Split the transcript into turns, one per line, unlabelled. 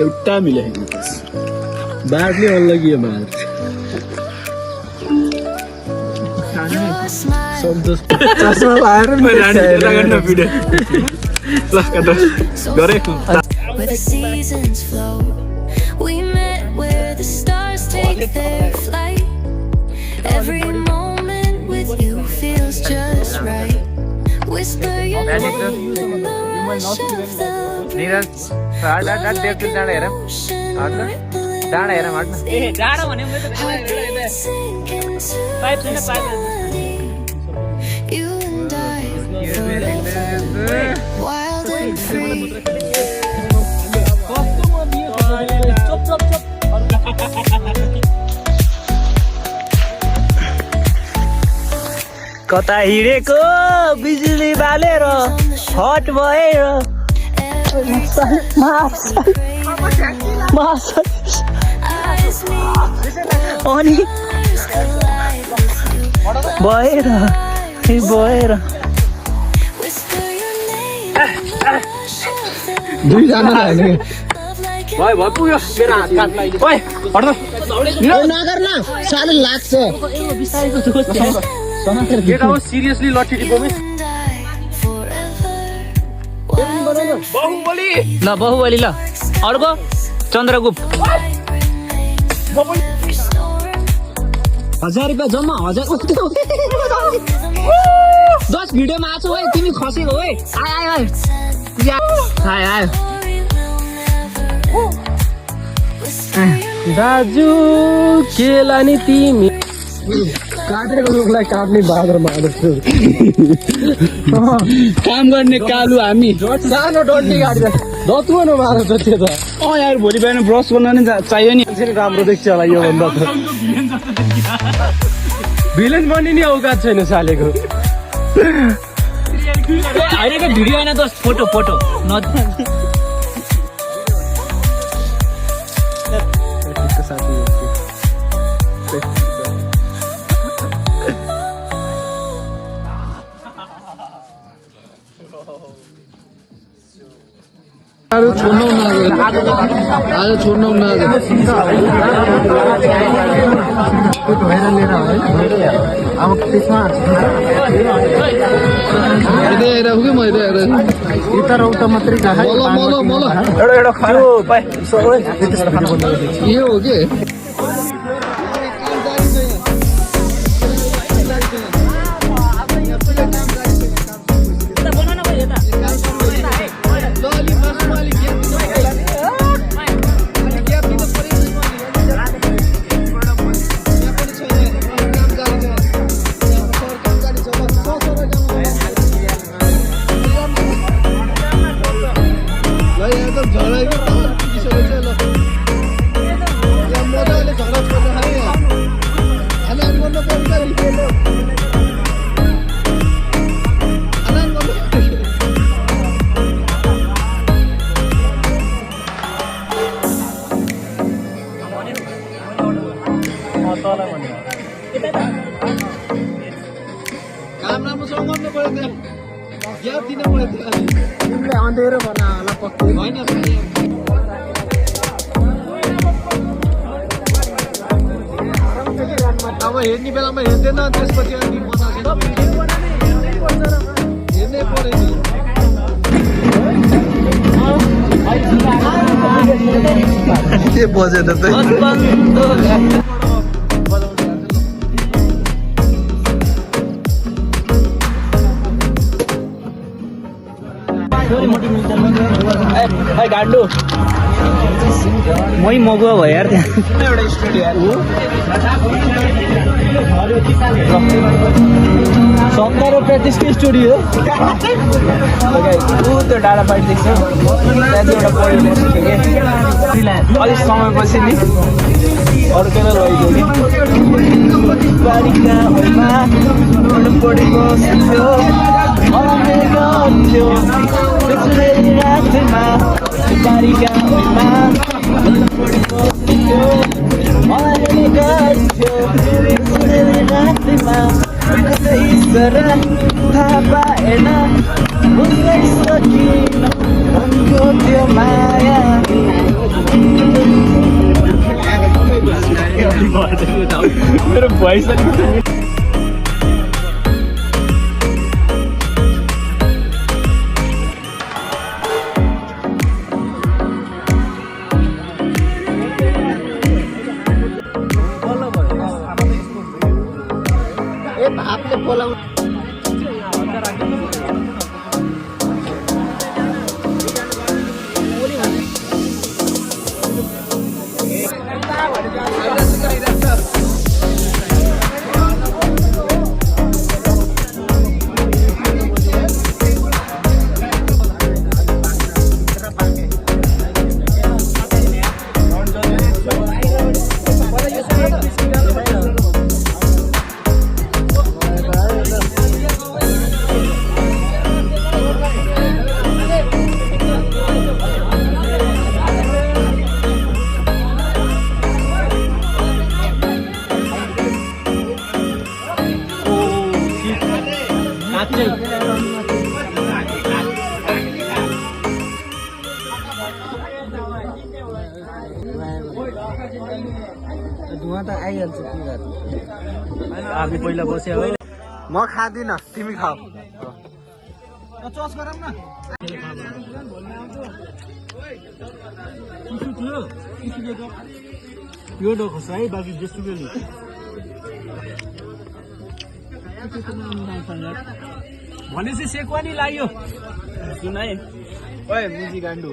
एउटा मिलाइदिनु पर्छ बाटले अलगियो मार सन्तोष चस्मा लाएर
Where the seasons flow, we met where the stars take their flight. Every moment with you feels just right. Whisper your name in the rush of the breeze. Heart beats sink into this melody. You and I forever, wild and free.
कता हिँडेको बिजुली बालेर hot भएर अनि भएर भएर
दुईजना लाग्ने भाइ भाइ पुग्यो मेरो हात काट्ला ओइ हट्नु नगर न साले लाग्छ केटा हो सिरियसली लट्ठी टिपोमे बाहुबली
ल बाहुबली ल अर्को चन्द्रगुप्त 1000 रुपैयाँ जम्मा 1000 10 भिडियोमा आछु है तिमी खसेको है आय आय आय
दाजु के लाने तिमी काटेको रुखलाई काट्ने बाँदर मार्दछु काम गर्ने कालु हामी सानो डन्डी काटेर दत्रो नमार्छ त्यो त यार भोलि बिहान ब्रस गर्न नि चाहियो नि राम्रो देख्छ होला यो भन्दा त भिलेन बन्ने नि औकात छैन सालेको
अहिलेको भिडियो होइन दोस्त फोटो
आज छोड्नु न अब त्यसमा उता मात्रै यो हो कि काम राम्रोसँग गर्नु पर्यो त्यो ग्याप दिनु पर्यो त्यो तिमीले अँधेरो बना होला पक्कै होइन अब हेर्ने बेलामा हेर्दैन त्यसपछि अनि हेर्नै पर्यो नि के बजेन त
गाड्नु मै मगुवा भयो यार त्यहाँ एउटा स्टुडियो 70 रुपियाँ त्यसको स्टुडियो त्यो डाँडा पाइट देख्छ त्यहाँ चाहिँ एउटा पढ्यो अलिक समयपछि नि अरू केही लगेको कि बारीका होइमा पढेको सुन्थ्यो रातमा बारीका होइमा पढेको सुन्थ्यो मलाई गर्थ्यो रातमा ईश्वर थाहा पाएन बुझ्नै सकिन उनको त्यो माया
मेरो भोइस
भातले बोलाउनु धुवा त आइहाल्छ के गर्नु
आफै पहिला बस्यो हो
म खाँदिनँ तिमी खाऊ
चस गरम न यो डोखोस् है बाँकी जेसुकैले भनेपछि सेकुवा नि लाग्यो सुन है ओए मुजी गान्डु